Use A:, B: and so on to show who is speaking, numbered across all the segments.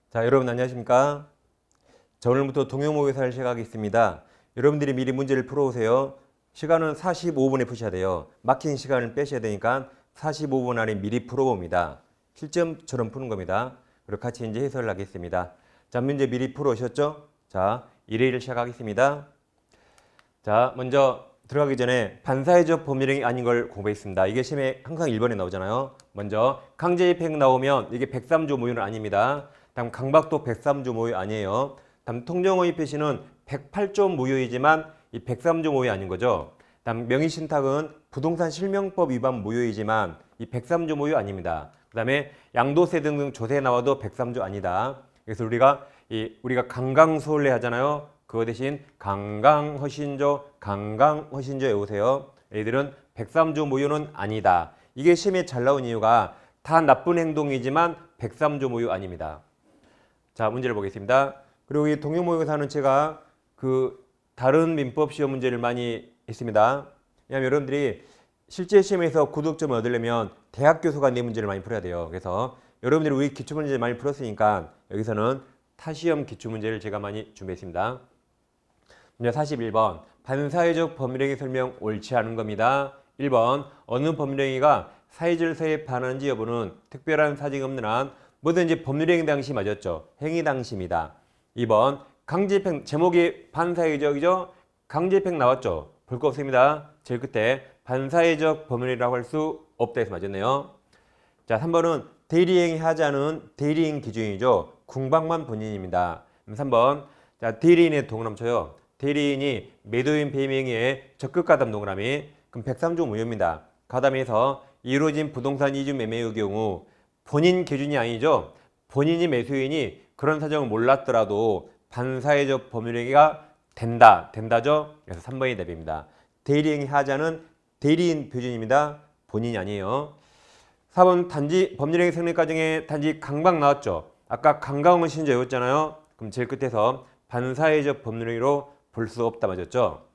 A: 자, 여러분 안녕하십니까? 자, 오늘부터 동영모의사를 시작하겠습니다. 여러분들이 미리 문제를 풀어오세요. 시간은 45분에 푸셔야 돼요. 막힌 시간을 빼셔야 되니까 45분 안에 미리 풀어봅니다. 실점처럼 푸는 겁니다. 그리고 같이 이제 해설을 하겠습니다. 자, 문제 미리 풀어오셨죠? 자, 1회를 시작하겠습니다. 자, 먼저 들어가기 전에 반사회적 법률행위 아닌 걸 공부했습니다. 이게 시험에 항상 1번에 나오잖아요. 먼저 강제입행 나오면 이게 103조 모유는 아닙니다. 다음 강박도 103조 모유 아니에요. 다음 통정호의 표시는 108조 모유이지만 이 103조 모유 아닌 거죠. 다음 명의신탁은 부동산 실명법 위반 모유이지만 이 103조 모유 아닙니다. 그 다음에 양도세 등등 조세 나와도 103조 아니다. 그래서 우리가 강강수월래 하잖아요. 그거 대신 강강허신조 외우세요. 얘들은 103조 모유는 아니다. 이게 시험에 잘 나온 이유가 다 나쁜 행동이지만 103조 모유 아닙니다. 자, 문제를 보겠습니다. 그리고 이 동영모의고사는 제가 다른 민법 시험 문제를 많이 했습니다. 왜냐하면 여러분들이 실제 시험에서 고득점을 얻으려면 대학 교수가 내 문제를 많이 풀어야 돼요. 그래서 여러분들이 우리 기출문제 많이 풀었으니까 여기서는 타시험 기출문제를 제가 많이 준비했습니다. 문제 41번. 반사회적 법률행위 설명 옳지 않은 겁니다. 1번. 어느 법률행위가 사회질서에 반하는지 여부는 특별한 사정이 없는 한 뭐든지 법률행위 당시 맞았죠. 행위 당시입니다. 2번. 강제입행 제목이 반사회적이죠. 강제입행 나왔죠. 볼 거 없습니다. 제일 끝에 반사회적 법률행위라고 할 수 없다 해서 맞았네요. 자, 3번은 대리행위 하지 않은 대리인 기준이죠. 궁방만 본인입니다. 3번. 자, 대리인의 동그라미 쳐요. 대리인이 매도인 배임행위에 적극 가담 동그라미. 그럼 103조 무효입니다. 가담에서 이루어진 부동산 이주 매매의 경우 본인 기준이 아니죠. 본인이 매수인이 그런 사정을 몰랐더라도 반사회적 법률행위가 된다죠. 그래서 3번이 답입니다. 대리행위 하자는 대리인 표준입니다. 본인이 아니에요. 4번 단지 법률행위 성립 과정에 단지 강박 나왔죠. 아까 강강은 신조였잖아요. 그럼 제일 끝에서 반사회적 법률행위로 볼 수 없다 맞았죠.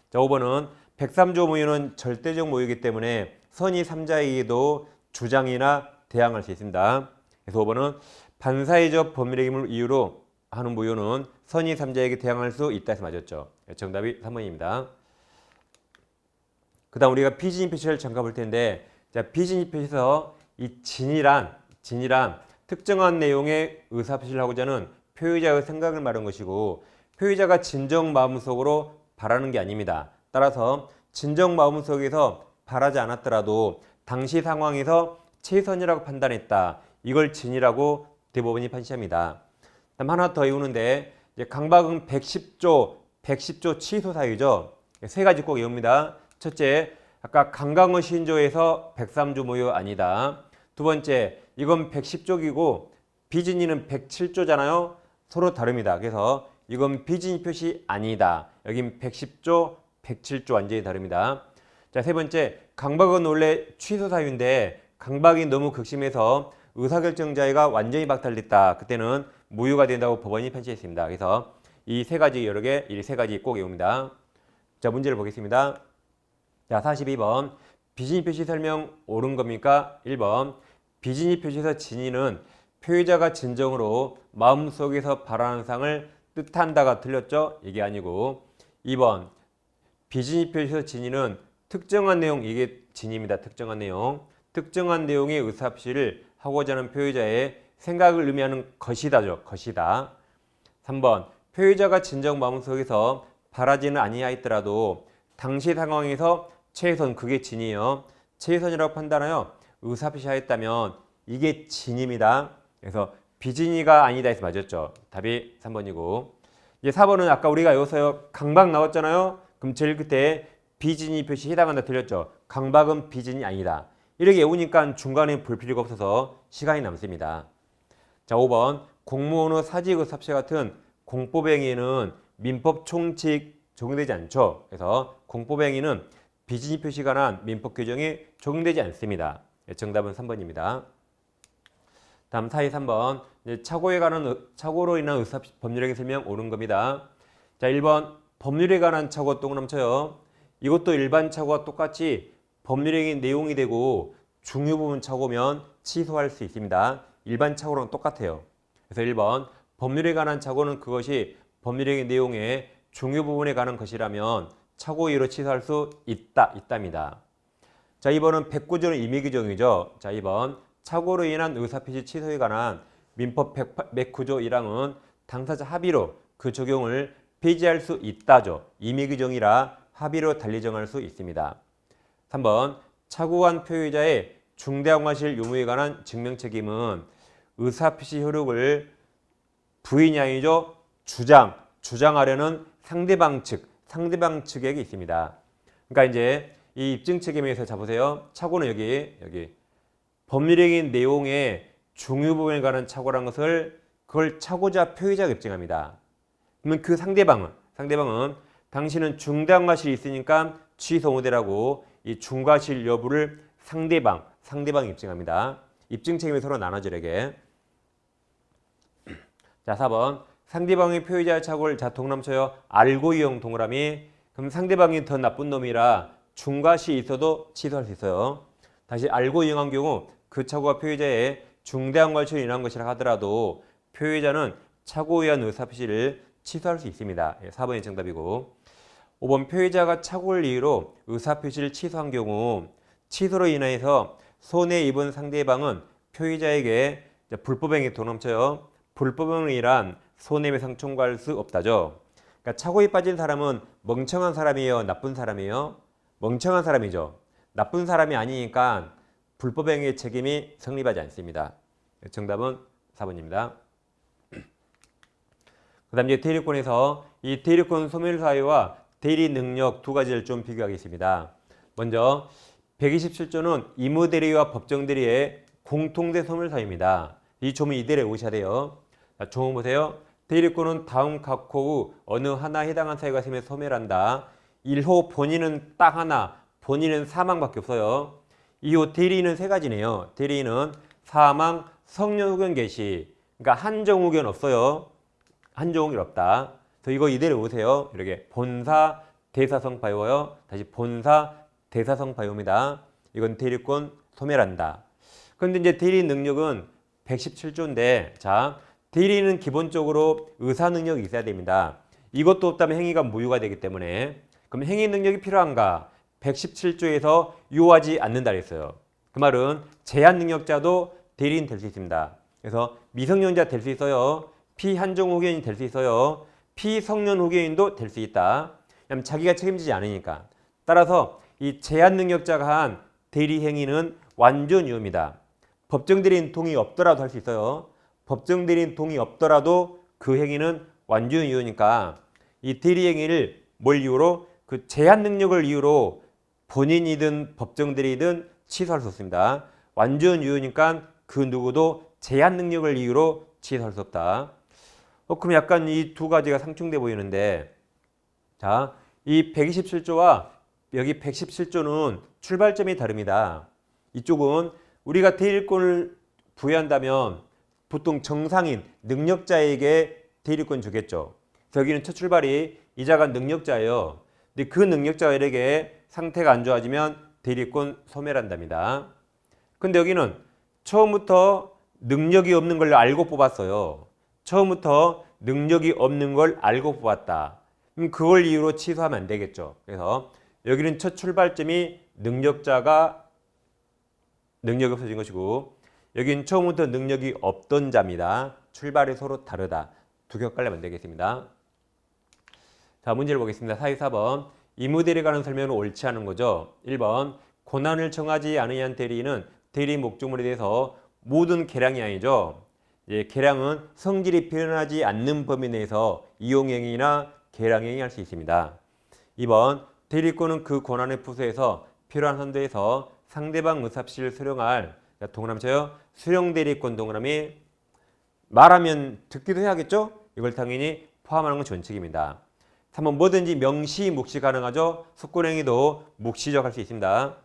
A: 자, 5번은 103조 모유는 절대적 모유이기 때문에 선의 3자에게도 주장이나 대항할 수 있습니다. 그래서 5번은 반사회적 법률행위를 이유로 하는 모유는 선의 3자에게 대항할 수 있다 해서 맞았죠. 정답이 3번입니다. 그 다음 우리가 비진입 표시를 잠깐 볼 텐데, 자, 비진입 표시에서 이 진이란 특정한 내용의 의사표시를 하고자 하는 표의자의 생각을 말한 것이고, 표의자가 진정 마음속으로 바라는 게 아닙니다. 따라서 진정 마음속에서 바라지 않았더라도 당시 상황에서 최선이라고 판단했다. 이걸 진이라고 대법원이 판시합니다. 다음 하나 더 외우는데, 이제 강박은 110조 취소 사유죠. 세 가지 꼭 외웁니다. 첫째, 아까 강강의 신조에서 103조 모유 아니다. 두 번째, 이건 110조이고 비진이는 107조잖아요. 서로 다릅니다. 그래서 이건 비진이 표시 아니다. 여긴 110조, 107조 완전히 다릅니다. 자, 세 번째, 강박은 원래 취소 사유인데 강박이 너무 극심해서 의사결정자가 완전히 박탈됐다. 그때는 무효가 된다고 법원이 판시했습니다. 그래서 이 세 가지 이 세 가지 꼭 외웁니다. 자, 문제를 보겠습니다. 자, 42번. 비진입 표시 설명 옳은 겁니까? 1번. 비진입 표시에서 진위는 표의자가 진정으로 마음속에서 바라는 상을 뜻한다가 틀렸죠? 이게 아니고. 2번. 비진입 표시에서 진위는 특정한 내용, 이게 진입니다. 특정한 내용. 특정한 내용의 의사표시를 하고자 하는 표의자의 생각을 의미하는 것이다죠. 것이다. 3번. 표의자가 진정 마음속에서 바라지는 아니하였더라도 당시 상황에서 최선, 그게 진이에요. 최선이라고 판단하여 의사표시하였다면 이게 진입니다. 그래서 비진이가 아니다 해서 맞았죠. 답이 3번이고. 이제 4번은 아까 우리가 여기서 강박 나왔잖아요. 그럼 제일 끝에 비진이 표시 해당한다 틀렸죠. 강박은 비진이 아니다. 이렇게 외우니까 중간에 볼 필요가 없어서 시간이 남습니다. 자, 5번. 공무원의 사직 의사표시 같은 공법행위에는 민법 총칙 적용되지 않죠. 그래서 공법행위는 비진입 표시가 난 민법 규정이 적용되지 않습니다. 정답은 3번입니다. 다음 3번. 착오로 인한 법률행위 설명 옳은 겁니다. 자, 1번. 법률에 관한 착오 동그라미 쳐요. 이것도 일반 착오와 똑같이 법률행위 내용이 되고 중요 부분 착오면 취소할 수 있습니다. 일반 착오랑 똑같아요. 그래서 1번 법률에 관한 착오는 그것이 법률의 내용의 중요 부분에 관한 것이라면 착오 이유로 취소할 수 있답니다. 자, 2번은 109조는 임의 규정이죠. 자, 2번 착오로 인한 의사표시 취소에 관한 민법 109조 1항은 당사자 합의로 그 적용을 폐지할 수 있다죠. 임의 규정이라 합의로 달리 정할 수 있습니다. 3번 착오한 표의자의 중대한 과실 유무에 관한 증명 책임은 의사표시 효력을 부인이 아니죠. 주장하려는 상대방 측에게 있습니다. 그러니까 이제 이 입증 책임에서 자 보세요. 착오는 여기 법률적인 내용의 중요 부분에 관한 착오라는 것을 그걸 착오자 표의자가 입증합니다. 그러면 그 상대방은 당신은 중대한 과실이 있으니까 취소 모델하고 이 중과실 여부를 상대방이 입증합니다. 입증 책임이 서로 나눠지려게. 자, 4번 상대방의 표의자의 착오를 자 동그라미 알고 이용 동그라미. 그럼 상대방이 더 나쁜 놈이라 중과실이 있어도 취소할 수 있어요. 다시 알고 이용한 경우 그 착오가 표의자의 중대한 과실을 인한 것이라 하더라도 표의자는 착오에 의한 의사표시를 취소할 수 있습니다. 4번이 정답이고. 5번 표의자가 착오를 이유로 의사표시를 취소한 경우 취소로 인해서 손해 입은 상대방은 표의자에게 불법행위 동그라미 불법행위로 인한 손해배상 청구할 수 없다죠. 그러니까 착오에 빠진 사람은 멍청한 사람이에요? 나쁜 사람이에요? 멍청한 사람이죠. 나쁜 사람이 아니니까 불법행위의 책임이 성립하지 않습니다. 정답은 4번입니다. 그 다음 이제 대리권에서 이 대리권 소멸 사유와 대리 능력 두 가지를 좀 비교하겠습니다. 먼저 127조는 임의대리와 법정대리의 공통된 소멸 사유입니다. 이 조문 이대로 오셔야 돼요. 자, 조문 보세요. 대리권은 다음 각호 후 어느 하나에 해당한 사유가 있으면 소멸한다. 1호 본인은 딱 하나, 본인은 사망밖에 없어요. 2호 대리인은 세 가지네요. 대리인은 사망, 성년 후견 개시. 그러니까 한정 후견 없어요. 한정 후견 없다. 그래서 이거 이대로 오세요. 이렇게 본사, 대사성 바이오요. 다시 본사, 대사성 바이오입니다. 이건 대리권 소멸한다. 그런데 이제 대리 능력은 117조인데, 자, 대리인은 기본적으로 의사 능력이 있어야 됩니다. 이것도 없다면 행위가 무효가 되기 때문에. 그럼 행위 능력이 필요한가? 117조에서 요하지 않는다 그랬어요. 그 말은 제한 능력자도 대리인 될 수 있습니다. 그래서 미성년자 될 수 있어요. 피한정 후견인 될 수 있어요. 피성년 후견인도 될 수 있다. 왜냐하면 자기가 책임지지 않으니까. 따라서 이 제한 능력자가 한 대리 행위는 완전 유효입니다. 법정 대리인 동의 없더라도 할 수 있어요. 법정 대리인 동의 없더라도 그 행위는 완전 유효니까 이 대리 행위를 뭘 이유로? 그 제한 능력을 이유로 본인이든 법정 대리든 취소할 수 없습니다. 완전 유효니까 그 누구도 제한 능력을 이유로 취소할 수 없다. 그럼 약간 이 두 가지가 상충돼 보이는데, 자, 이 127조와 여기 117조는 출발점이 다릅니다. 이쪽은 우리가 대리권을 부여한다면 보통 정상인, 능력자에게 대리권 주겠죠. 그래서 여기는 첫 출발이 이자가 능력자예요. 근데 그 능력자에게 상태가 안 좋아지면 대리권 소멸한답니다. 근데 여기는 처음부터 능력이 없는 걸 알고 뽑았어요. 처음부터 능력이 없는 걸 알고 뽑았다. 그럼 그걸 이유로 취소하면 안 되겠죠. 그래서 여기는 첫 출발점이 능력자가 능력이 없어진 것이고, 여기는 처음부터 능력이 없던 자입니다. 출발이 서로 다르다. 두 개 헷갈리면 안 되겠습니다. 자, 문제를 보겠습니다. 44번. 임의대리에 관한 설명은 옳지 않은 거죠. 1번. 고난을 정하지 않으한 대리인은 대리 목적물에 대해서 모든 계량이 아니죠. 예, 계량은 성질이 표현하지 않는 범위 내에서 이용행위나 계량행위 할 수 있습니다. 2번. 대리권은 그 권한의 부수에서 필요한 한도에서 상대방 의사표시를 수령할, 동그라미 쳐요. 수령 대리권 동그라미. 말하면 듣기도 해야겠죠? 이걸 당연히 포함하는 건 전칙입니다. 3번 뭐든지 명시, 묵시 가능하죠? 숙권행위도 묵시적 할 수 있습니다.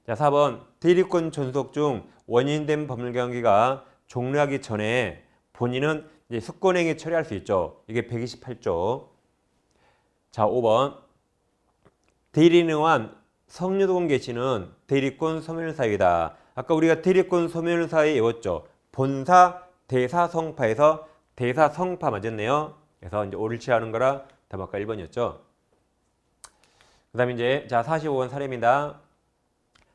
A: 자, 4번 대리권 존속 중 원인된 법률경기가 종료하기 전에 본인은 이제 숙권행위 처리할 수 있죠. 이게 128조. 자, 5번 대리인에 의한 성유도금 개시는 대리권 소멸사유이다. 아까 우리가 대리권 소멸사유 외웠죠. 본사, 대사성파에서 대사성파 맞았네요. 그래서 이제 옳지 않은 거라 답 아까 1번이었죠. 그 다음에 이제 자 45번 사례입니다.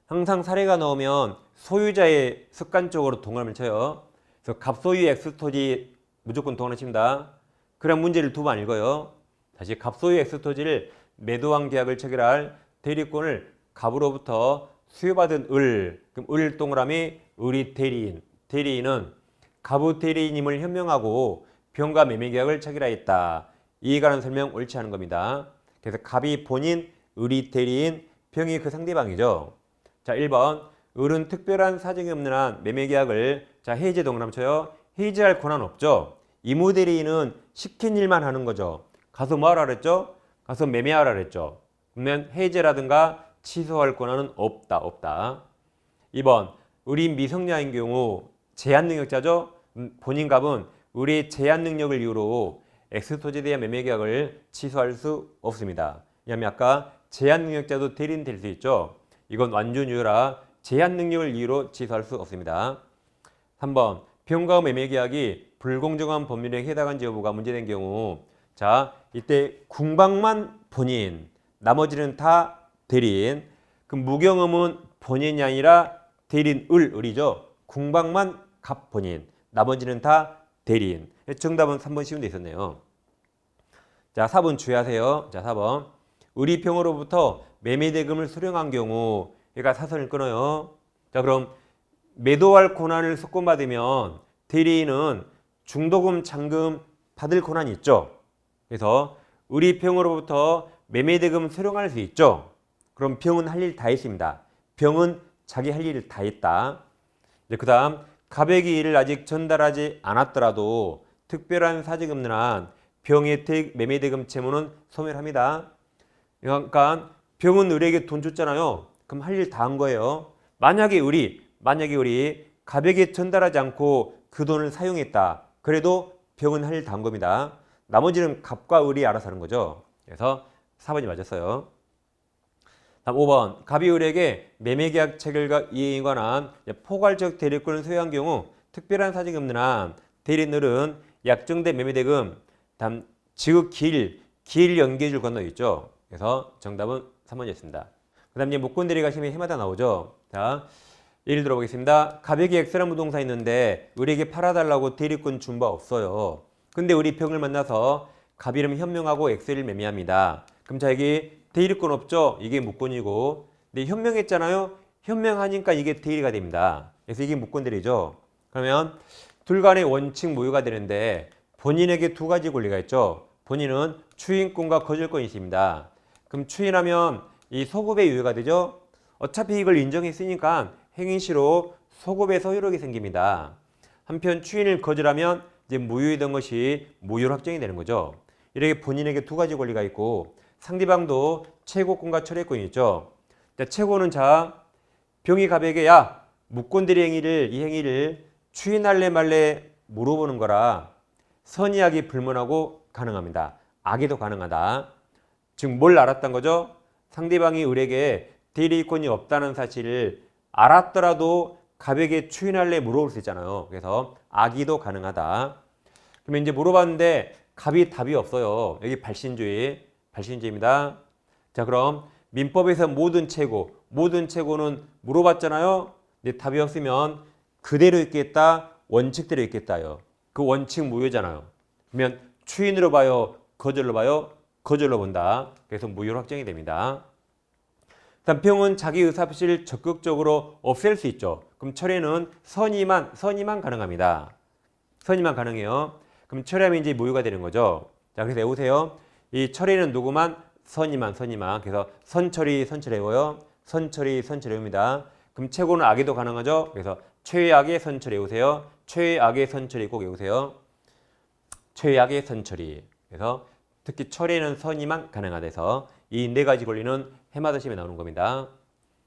A: 항상 사례가 나오면 소유자의 습관적으로 동그라미를 쳐요. 그래서 갑소유 X토지 무조건 동그라미 칩니다. 그럼 문제를 두 번 읽어요. 다시 갑소유 X토지를 매도한 계약을 체결할 대리권을 갑으로부터 수여받은 을, 그럼 을 동그라미 을이 대리인, 대리인은 갑의 대리인임을 현명하고 병과 매매 계약을 체결하였다. 이에 관한 설명 옳지 않은 겁니다. 그래서 갑이 본인, 을이 대리인, 병이 그 상대방이죠. 자, 1번. 을은 특별한 사정이 없는 한 매매 계약을 자, 해지 동그라미 쳐요. 해지할 권한 없죠. 이무 대리인은 시킨 일만 하는 거죠. 가서 뭐 하라 그랬죠? 가서 매매하라 그랬죠. 그러면 해지라든가 취소할 권한은 없다. 2번. 을이 미성년인 경우 제한 능력자죠. 본인 갑은 을의 제한 능력을 이유로 X토지에 대한 매매 계약을 취소할 수 없습니다. 왜냐하면 아까 제한 능력자도 대리인 될 수 있죠. 이건 완전 유효라 제한 능력을 이유로 취소할 수 없습니다. 3번. 병과 매매 계약이 불공정한 법률에 해당한지 여부가 문제된 경우 자 이때 궁방만 본인 나머지는 다 대리인 그럼 무경험은 본인이 아니라 대리인 을이죠. 궁방만 갑 본인 나머지는 다 대리인. 정답은 3번 쉬운 데 있었네요. 자 4번 주의하세요. 자 4번. 을이 병으로부터 매매 대금을 수령한 경우 얘가 사선을 끊어요. 자 그럼 매도할 권한을 석권받으면 대리인은 중도금, 잔금 받을 권한이 있죠. 그래서 을이 병으로부터 매매 대금 수령할 수 있죠. 그럼 병은 할 일 다 했습니다. 병은 자기 할 일을 다 했다. 그 다음 갑에게 이를 아직 전달하지 않았더라도 특별한 사정이 없는 한 병의 매매 대금 채무는 소멸합니다. 그러니까 병은 을에게 돈 줬잖아요. 그럼 할 일 다 한 거예요. 만약에 을이 갑에게 전달하지 않고 그 돈을 사용했다. 그래도 병은 할 일 다 한 겁니다. 나머지는 갑과 을이 알아서 하는 거죠. 그래서 4번이 맞았어요. 다음 5번. 갑이 을에게 매매계약 체결과 이행에 관한 포괄적 대리권을 소유한 경우 특별한 사정이 없는 한 대리인 을은 약정된 매매대금 다음 지극 길 연계줄 건너 있죠. 그래서 정답은 3번이었습니다. 그 다음 이제 목권 대리가 시험에 해마다 나오죠. 자, 예를 들어보겠습니다. 갑에게 X라는 부동산이 있는데 을에게 팔아달라고 대리권 준 바 없어요. 근데 을이 병을 만나서 갑 이름 현명하고 X를 매매합니다. 그럼 자 여기 대리권 없죠? 이게 목권이고 근데 현명했잖아요. 현명하니까 이게 대리가 됩니다. 그래서 이게 목권 대리죠. 그러면 둘 간의 원칙 모유가 되는데 본인에게 두 가지 권리가 있죠. 본인은 추인권과 거절권이 있습니다. 그럼 추인하면 이 소급의 유예가 되죠. 어차피 이걸 인정했으니까 행위시로 소급의 소유력이 생깁니다. 한편 추인을 거절하면 이제 무효이던 것이 무효로 확정이 되는 거죠. 이렇게 본인에게 두 가지 권리가 있고 상대방도 최고권과 철회권이 있죠. 최고는 자 병이 갑에게 야 무권대리 이 행위를 추인할래 말래 물어보는 거라 선의악이 불문하고 가능합니다. 악의도 가능하다. 즉 뭘 알았던 거죠? 상대방이 을에게 대리권이 없다는 사실을 알았더라도 갑에게 추인할래 물어볼 수 있잖아요. 그래서 악의도 가능하다. 그러면 이제 물어봤는데 갑이 답이 없어요. 여기 발신주의입니다. 자 그럼 민법에서 모든 최고는 물어봤잖아요. 근데 답이 없으면 그대로 있겠다, 원칙대로 있겠다요. 그 원칙 무효잖아요. 그러면 추인으로 봐요, 거절로 봐요, 거절로 본다. 그래서 무효로 확정이 됩니다. 다음 병은 자기 의사표시를 적극적으로 없앨 수 있죠. 그럼 철회는 선의만 가능합니다. 선의만 가능해요. 그럼 철회하면 이제 무효가 되는 거죠. 자 그래서 외우세요. 이 철회는 누구만? 선의만. 그래서 선처리 외워요. 선처리 외웁니다. 그럼 최고는 악의도 가능하죠. 그래서 최악의 선처리 외우세요. 최악의 선처리 꼭 외우세요. 최악의 선처리. 그래서 특히 철회는 선의만 가능하대서 이 네 가지 권리는 해마다 시험에 나오는 겁니다.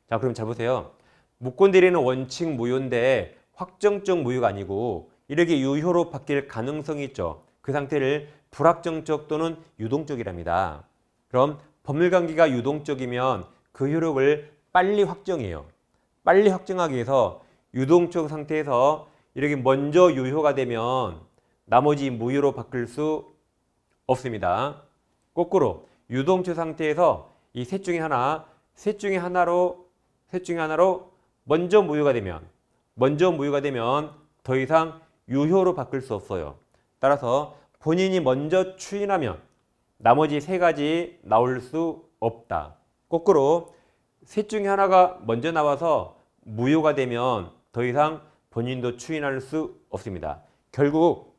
A: 자 그럼 잘 보세요. 무권대리는 원칙 무효인데 확정적 무효가 아니고 이렇게 유효로 바뀔 가능성이 있죠. 그 상태를 불확정적 또는 유동적이랍니다. 그럼 법률관계가 유동적이면 그 효력을 빨리 확정해요. 빨리 확정하기 위해서 유동적 상태에서 이렇게 먼저 유효가 되면 나머지 무효로 바뀔 수 없습니다. 거꾸로 유동체 상태에서 이 셋 중에 하나로 먼저 무효가 되면 더 이상 유효로 바뀔 수 없어요. 따라서 본인이 먼저 추인하면 나머지 세 가지 나올 수 없다. 거꾸로 셋 중에 하나가 먼저 나와서 무효가 되면 더 이상 본인도 추인할 수 없습니다. 결국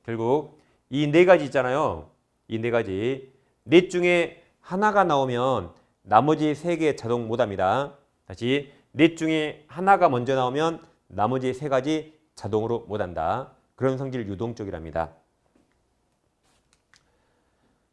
A: 이 네 가지 있잖아요. 이 네 가지. 넷 중에 하나가 나오면 나머지 세 개 자동 못합니다. 다시 넷 중에 하나가 먼저 나오면 나머지 세 가지 자동으로 못한다. 그런 성질 유동적이랍니다.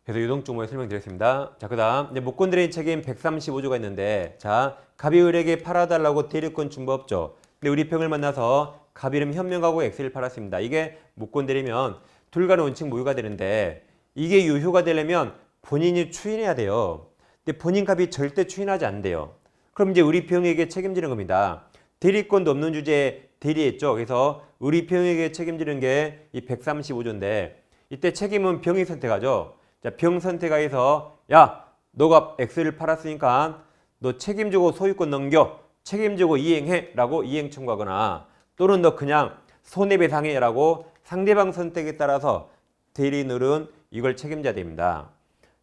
A: 그래서 유동적 모의 설명드렸습니다. 자, 그 다음 이제 목권대리인 책임 135조가 있는데, 자, 갑이 을에게 팔아달라고 대리권 중법죠. 근데 우리 평을 만나서 갑 이름 현명하고 X를 팔았습니다. 이게 목권대리면 둘 간의 원칙 무효가 되는데, 이게 유효가 되려면 본인이 추인해야 돼요. 근데 본인 갑이 절대 추인하지 않는데요. 그럼 이제 우리 평에게 책임지는 겁니다. 대리권도 없는 주제에 대리했죠. 그래서 우리 평에게 책임지는 게 이 135조인데, 이때 책임은 병이 선택하죠. 자, 병 선택하에서 야, 너가 X를 팔았으니까 너 책임지고 소유권 넘겨, 책임지고 이행해 라고 이행 청구하거나, 또는 너 그냥 손해배상해 라고 상대방 선택에 따라서 대리인은 이걸 책임져야 됩니다.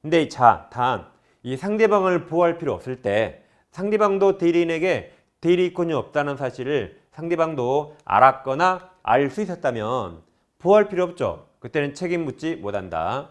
A: 근데 자, 단 이 상대방을 보호할 필요 없을 때, 상대방도 대리인에게 대리권이 없다는 사실을 상대방도 알았거나 알 수 있었다면 보호할 필요 없죠. 그때는 책임 묻지 못한다.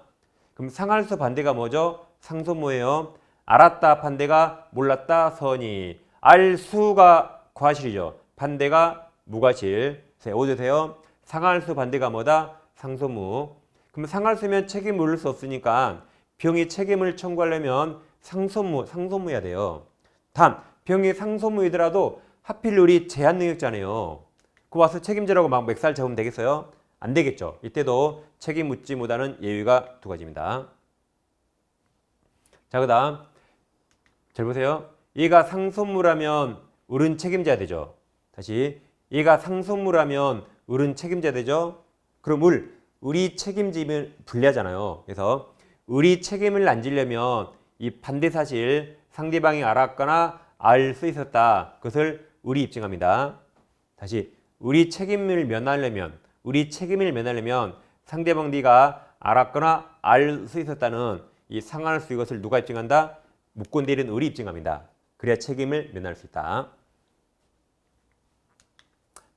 A: 그럼 상할수 반대가 뭐죠? 상소무예요. 알았다 반대가 몰랐다 선의. 알 수가 과실이죠. 반대가 무과실. 오주세요. 상할수 반대가 뭐다? 상소무. 그럼 상할수면 책임 물을 수 없으니까 병이 책임을 청구하려면 상소무해야 돼요. 단 병이 상소무이더라도 하필 우리 제한 능력자네요. 그 와서 책임지라고 막 멱살 잡으면 되겠어요? 안 되겠죠. 이때도 책임 묻지 못하는 예외가 두 가지입니다. 자, 그 다음 잘 보세요. 얘가 상소무라면 을은 책임져야 되죠. 다시 얘가 상소무라면 을은 책임져야 되죠. 그럼 을이 책임지면 불리하잖아요. 그래서 을이 책임을 안 지려면 이 반대 사실 상대방이 알았거나 알 수 있었다. 그것을 을이 입증합니다. 다시 을이 책임을 면하려면 상대방 네가 알았거나 알 수 있었다는 이 상할 수 이것을 누가 입증한다? 묻건대리는 을이 입증합니다. 그래야 책임을 면할 수 있다.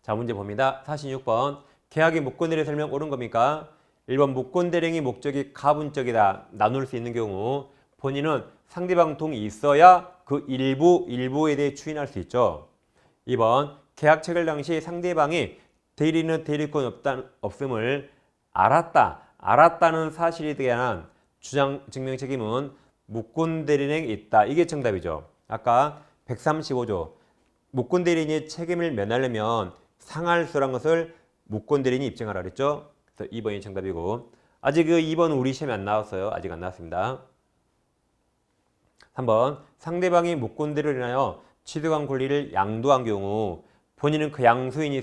A: 자, 문제 봅니다. 46번. 계약의 묻건대리 설명 옳은 겁니까? 1번 묻건대리의 목적이 가분적이다. 나눌 수 있는 경우 본인은 상대방 동이 있어야 그 일부에 대해 추인할 수 있죠. 2번 계약 체결 당시 상대방이 대리는 대리권 없음을 알았다는 사실에 대한 주장 증명 책임은 묻건대리인에게 있다. 이게 정답이죠. 아까 135조 묻건대리인이 책임을 면하려면 상할수란 것을 묻건대리인이 입증하라 그랬죠. 그래서 2번이 정답이고, 아직 그 2번은 우리 시험에 안 나왔어요. 아직 안 나왔습니다. 3번 상대방이 묻건대리를 인하여 취득한 권리를 양도한 경우 본인은 그 양수인이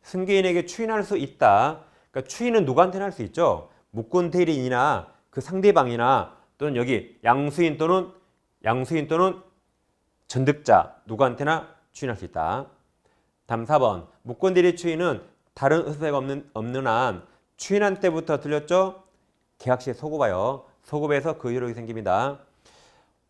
A: 승계인에게 추인할 수 있다. 그러니까 추인은 누구한테나 할 수 있죠. 묻건대리인이나 그 상대방이나 또는 여기 양수인 또는 전득자 누구한테나 추인할 수 있다. 다음 4번 묻건대리 추인은 다른 의사가 없는 한 추인한 때부터 들렸죠? 계약 시에 소급하여 소급해서 그 효력이 생깁니다.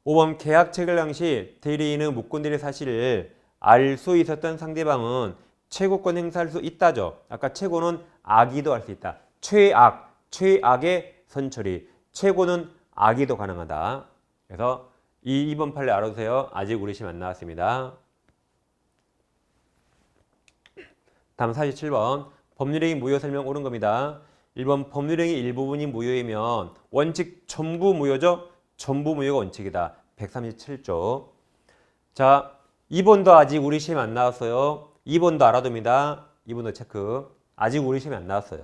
A: 5번 계약 체결 당시 대리인은 묻건대리 사실을 알 수 있었던 상대방은 최고권 행사할 수 있다죠. 아까 최고는 악의도 할 수 있다. 최악의 선처리. 최고는 악의도 가능하다. 그래서 이 2번 판례 알아두세요. 아직 우리 시험 안 나왔습니다. 다음 47번 법률행위 무효 설명 옳은 겁니다. 1번 법률행위 일부분이 무효이면 원칙 전부 무효죠. 전부 무효가 원칙이다. 137조. 자, 2번도 아직 우리 시험 안 나왔어요. 2번도 알아둡니다. 2번도 체크. 아직 우리 시험에 안 나왔어요.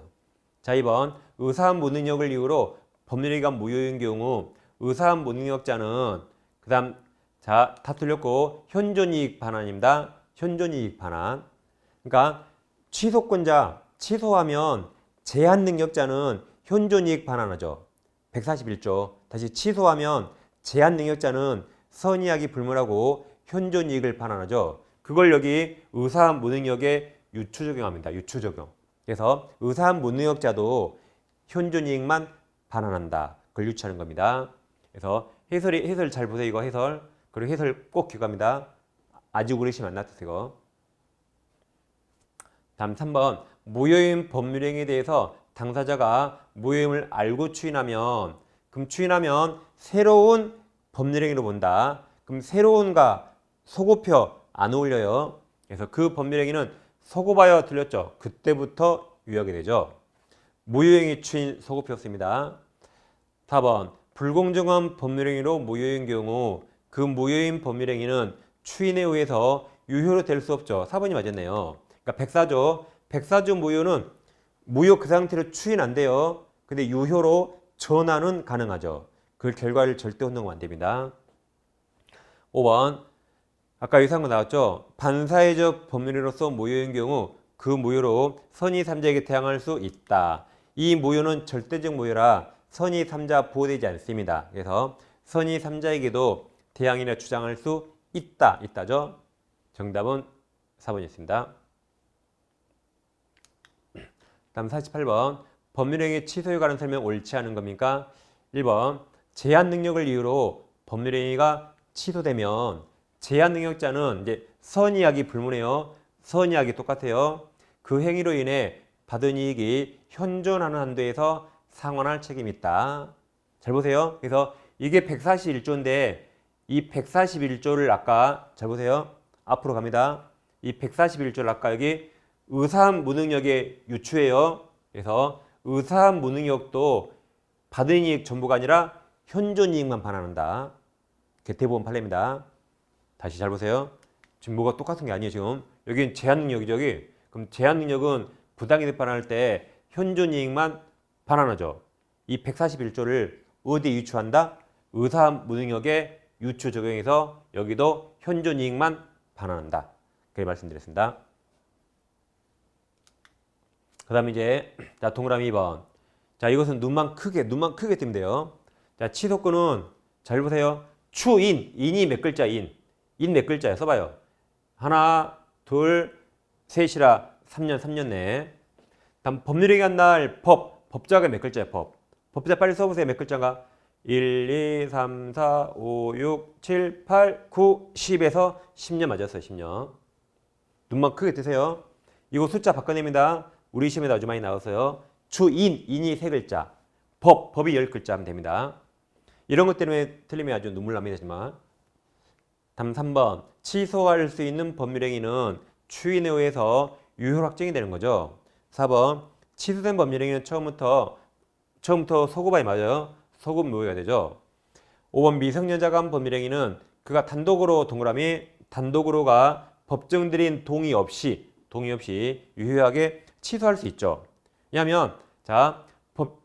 A: 자, 2번 의사한 무능력을 이유로 법률행위가 무효인 경우 의사한 무능력자는 그 다음 자, 다 틀렸고 현존이익 반환입니다. 현존이익 반환. 그러니까 취소권자 취소하면 제한 능력자는 현존이익 반환하죠. 141조. 다시 취소하면 제한 능력자는 선이익이 불문하고 현존이익을 반환하죠. 그걸 여기 의사한 무능력에 유추 적용합니다. 유추 적용. 그래서 의사한 무능력자도 현존이익만 반환한다. 그걸 유추하는 겁니다. 그래서 해설 잘 보세요. 이거 해설. 그리고 해설 꼭 기억합니다. 아직 오르시면 안 놔두세요. 다음 3번. 무효임 법률행위에 대해서 당사자가 무효임을 알고 추인하면, 그럼 추인하면 새로운 법률행위로 본다. 그럼 새로운가 소급표 안 어울려요. 그래서 그 법률행위는 소급하여 들렸죠. 그때부터 유효하게 되죠. 무효행위 추인 소급표였습니다. 4번. 불공정한 법률행위로 무효인 경우 그 무효인 법률행위는 추인에 의해서 유효로 될 수 없죠. 4번이 맞았네요. 그러니까 104조. 104조 무효는 무효 그 상태로 추인 안 돼요. 근데 유효로 전환은 가능하죠. 그 결과를 절대 혼동하면 안 됩니다. 5번. 아까 예상한 거 나왔죠. 반사회적 법률로서 무효인 경우 그 무효로 선의 3자에게 대항할 수 있다. 이 무효는 절대적 무효라 선의 3자 보호되지 않습니다. 그래서 선의 3자에게도 대항이라 주장할 수 있다죠. 정답은 4번이었습니다. 다음 48번. 법률행위 취소에 관한 설명 옳지 않은 겁니까? 1번. 제한 능력을 이유로 법률행위가 취소되면 제한 능력자는 이제 선이익이 불문해요. 선이익이 똑같아요. 그 행위로 인해 받은 이익이 현존하는 한도에서 상환할 책임이 있다. 잘 보세요. 그래서 이게 141조인데 이 141조를 아까 잘 보세요. 앞으로 갑니다. 이 141조를 아까 여기 의사한 무능력에 유추해요. 그래서 의사한 무능력도 받은 이익 전부가 아니라 현존 이익만 반환한다. 그게 대법원 판례입니다. 다시 잘 보세요. 지금 뭐가 똑같은 게 아니에요. 지금 여기는 제한 능력이죠. 여기. 그럼 제한 능력은 부당이득 반환할 때 현존 이익만 반환하죠. 이 141조를 어디에 유추한다? 의사한 무능력에 유추 적용해서 여기도 현존 이익만 반환한다. 그렇게 말씀드렸습니다. 그 다음에 이제 자 동그라미 2번. 자 이것은 눈만 크게 뜨면 돼요. 자 취소권은 잘 보세요. 추인, 인이 몇 글자 인 몇 글자야 써봐요. 하나, 둘, 셋이라 3년 내에. 다음 법률행위 한 날 법자가 몇 글자야 법자 빨리 써보세요. 몇 글자인가? 1, 2, 3, 4, 5, 6, 7, 8, 9, 10에서 10년 맞았어요. 10년. 눈만 크게 뜨세요. 이거 숫자 바꿔냅니다. 우리 시험에도 아주 많이 나왔어요. 주인, 인이 3글자. 법이 10글자 하면 됩니다. 이런 것 때문에 틀리면 아주 눈물 납니다. 정말. 다음 3번. 취소할 수 있는 법률행위는 추인에 의해서 유효로 확정이 되는 거죠. 4번. 취소된 법률행위는 처음부터 소급하에 맞아요. 소급 무효가 되죠. 5번. 미성년자가 한 법률행위는 그가 단독으로가 법정들인 동의 없이 유효하게 취소할 수 있죠. 왜냐하면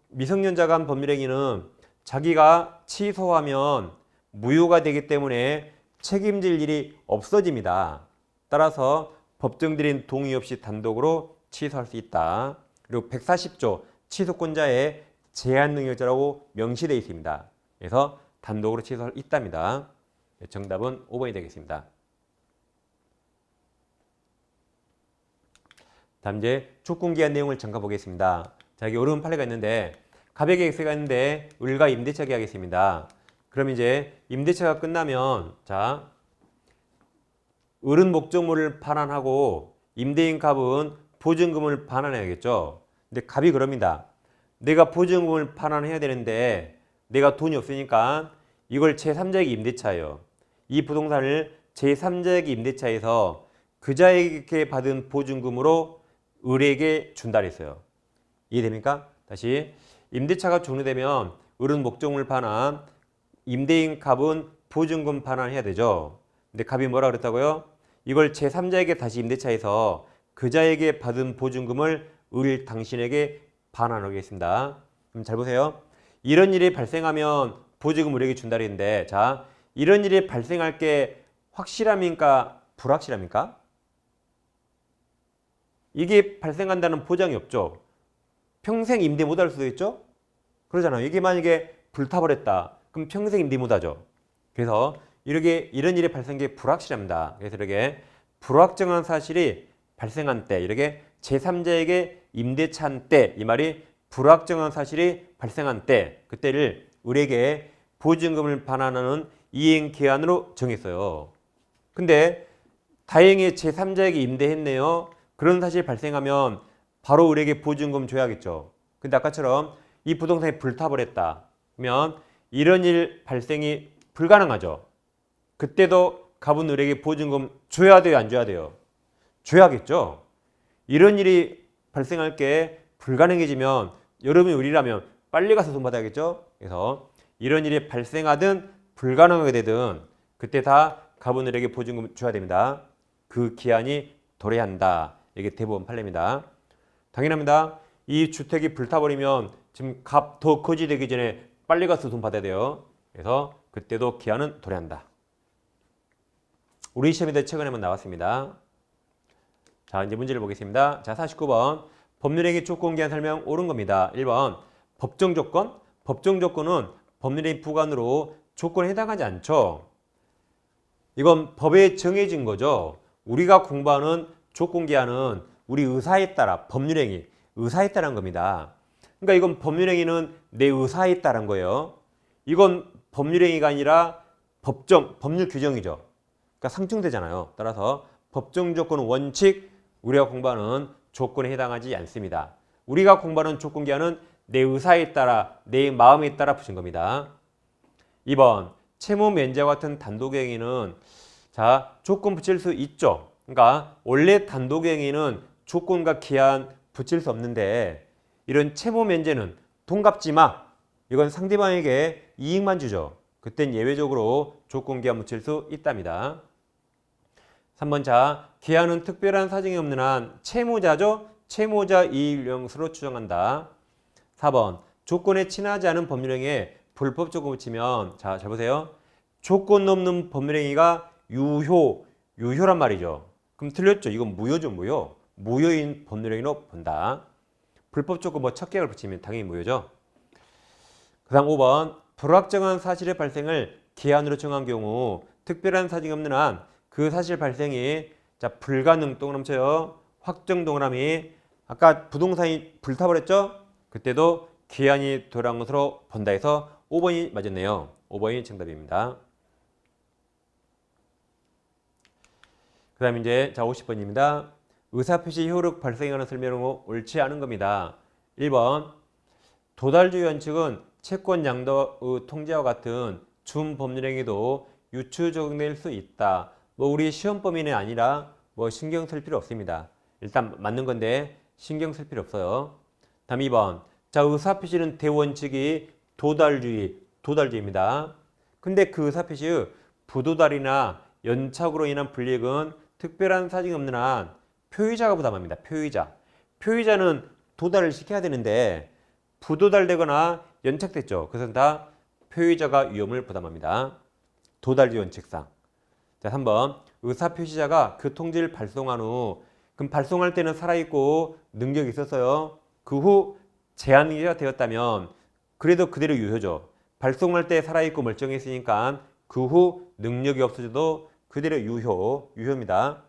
A: 미성년자가 한 법률행위는 자기가 취소하면 무효가 되기 때문에 책임질 일이 없어집니다. 따라서 법정들인 동의 없이 단독으로 취소할 수 있다. 그리고 140조 취소권자의 제한 능력자라고 명시되어 있습니다. 그래서 단독으로 취소할 수 있답니다. 정답은 5번이 되겠습니다. 다음 이제 조건기한 내용을 잠깐 보겠습니다. 자, 여기 오른 판례가 있는데 갑의 계획서가 있는데 을과 임대차 계약이 있습니다. 그럼 이제 임대차가 끝나면 자 을은 목적물을 반환하고 임대인 갑은 보증금을 반환해야겠죠. 근데 갑이 그럽니다. 내가 보증금을 반환해야 되는데 내가 돈이 없으니까 이걸 제3자에게 임대차예요. 이 부동산을 제3자에게 임대차해서 그자에게 받은 보증금으로 을에게 준다 그랬어요. 이해됩니까? 다시 임대차가 종료되면 을은 목적물 반환, 임대인 갑은 보증금 반환해야 되죠. 근데 갑이 뭐라 그랬다고요? 이걸 제3자에게 다시 임대차해서 그자에게 받은 보증금을 을 당신에게 반환하겠습니다. 그럼 잘 보세요. 이런 일이 발생하면 보증금 을에게 준다 그랬는데 자 이런 일이 발생할 게 확실합니까? 불확실합니까? 이게 발생한다는 보장이 없죠. 평생 임대 못할 수도 있죠. 그러잖아요. 이게 만약에 불타버렸다. 그럼 평생 임대 못하죠. 그래서 이런 일의 발생이 불확실합니다. 그래서 이렇게 불확정한 사실이 발생한 때, 이렇게 제3자에게 임대차한 때, 이 말이 불확정한 사실이 발생한 때, 그때를 우리에게 보증금을 반환하는 이행 기한으로 정했어요. 근데 다행히 제3자에게 임대했네요. 그런 사실이 발생하면 바로 우리에게 보증금 줘야겠죠. 근데 아까처럼 이 부동산이 불타버렸다. 그러면 이런 일 발생이 불가능하죠. 그때도 갑은 우리에게 보증금 줘야 돼요, 안 줘야 돼요? 줘야겠죠. 이런 일이 발생할 게 불가능해지면 여러분이 우리라면 빨리 가서 돈 받아야겠죠. 그래서 이런 일이 발생하든 불가능하게 되든 그때 다 갑은 우리에게 보증금 줘야 됩니다. 그 기한이 도래한다. 이게 대법원 판례입니다. 당연합니다. 이 주택이 불타버리면 지금 값 더 거지되기 전에 빨리 가서 돈 받아야 돼요. 그래서 그때도 기한은 도래한다. 우리 시험에도 최근에 한번 나왔습니다. 자, 이제 문제를 보겠습니다. 자, 49번. 법률행위 조건기한 설명 옳은 겁니다. 1번. 법정 조건. 법정 조건은 법률행위 부관으로 조건에 해당하지 않죠. 이건 법에 정해진 거죠. 우리가 공부하는 조건기한은 우리 의사에 따라 법률행위, 의사에 따른 겁니다. 그러니까 이건 법률행위는 내 의사에 따른 거예요. 이건 법률행위가 아니라 법률 규정이죠. 그러니까 상충되잖아요. 따라서 법정 조건은 원칙, 우리가 공부하는 조건에 해당하지 않습니다. 우리가 공부하는 조건기한은 내 의사에 따라, 내 마음에 따라 붙인 겁니다. 2번, 채무 면제와 같은 단독행위는 자, 조건 붙일 수 있죠. 그러니까 원래 단독행위는 조건과 기한 붙일 수 없는데 이런 채무 면제는 돈 갚지 마. 이건 상대방에게 이익만 주죠. 그땐 예외적으로 조건 기한 붙일 수 있답니다. 3번 자, 기한은 특별한 사정이 없는 한 채무자죠. 채무자 이익명수로 추정한다. 4번 조건에 친하지 않은 법률행위에 불법 조건 붙이면 자, 잘 보세요. 조건 없는 법률행위가 유효란 말이죠. 그럼 틀렸죠. 이건 무효죠, 무효. 무효인 법률행위로 본다. 불법 조건 뭐 첫 계약을 붙이면 당연히 무효죠. 그 다음 5번 불확정한 사실의 발생을 기한으로 정한 경우 특별한 사정이 없는 한 그 사실 발생이 자 불가능 동그라미쳐요. 확정 동그라미 아까 부동산이 불타버렸죠? 그때도 기한이 돌아온 것으로 본다 해서 5번이 맞았네요. 5번이 정답입니다. 그 다음 이제 자 50번입니다. 의사표시 효력 발생하는 설명은 옳지 않은 겁니다. 1번 도달주의 원칙은 채권 양도의 통제와 같은 준법률행위도 유추 적용될 수 있다. 뭐 우리 시험 범위는 아니라 뭐 신경 쓸 필요 없습니다. 일단 맞는 건데 신경 쓸 필요 없어요. 다음 2번 자 의사표시는 대원칙이 도달주의입니다. 근데 그 의사표시의 부도달이나 연착으로 인한 불이익은 특별한 사정이 없는 한 표의자가 부담합니다. 표의자는 도달을 시켜야 되는데 부도달되거나 연착됐죠. 그것은 다 표의자가 위험을 부담합니다. 도달주의 원칙상. 자, 3번 의사표시자가 그 통지를 발송한 후 그럼 발송할 때는 살아있고 능력이 있었어요. 그 후 제한기가 되었다면 그래도 그대로 유효죠. 발송할 때 살아있고 멀쩡했으니까 그 후 능력이 없어져도 그대로 유효입니다.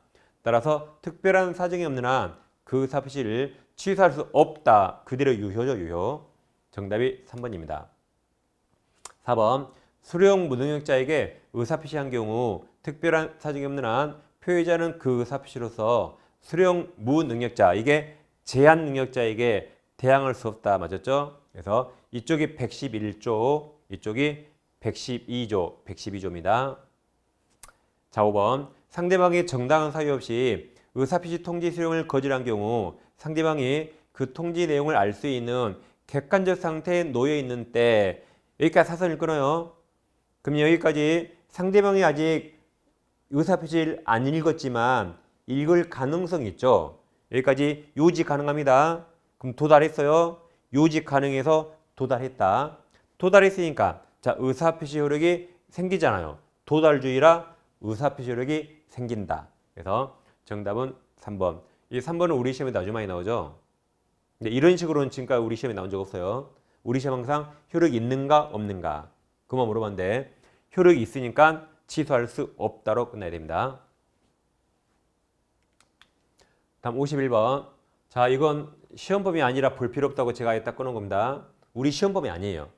A: 따라서 특별한 사정이 없는 한 그 의사표시를 취소할 수 없다. 그대로 유효죠, 유효. 정답이 3번입니다. 4번 수령 무능력자에게 의사표시한 경우 특별한 사정이 없는 한 표의자는 그 의사표시로서 수령 무능력자, 이게 제한 능력자에게 대항할 수 없다. 맞았죠? 그래서 이쪽이 111조, 이쪽이 112조입니다. 자, 5번 상대방이 정당한 사유 없이 의사표시 통지 수령을 거절한 경우 상대방이 그 통지 내용을 알 수 있는 객관적 상태에 놓여 있는 때 여기까지 사선을 끊어요. 그럼 여기까지 상대방이 아직 의사표시를 안 읽었지만 읽을 가능성이 있죠. 여기까지 요지 가능합니다. 그럼 도달했어요. 요지 가능해서 도달했다. 도달했으니까 자 의사표시 효력이 생기잖아요. 도달주의라 의사표시 효력이 생긴다. 그래서 정답은 3번 이 3번은 우리 시험에 아주 많이 나오죠. 근데 이런 식으로는 지금까지 우리 시험에 나온 적 없어요. 우리 시험 항상 효력이 있는가 없는가 그만 물어봤는데 효력이 있으니까 취소할 수 없다로 끝나야 됩니다. 다음 51번. 자, 이건 시험범위 아니라 볼 필요 없다고 제가 여기다 꺼놓은 겁니다. 우리 시험범위 아니에요.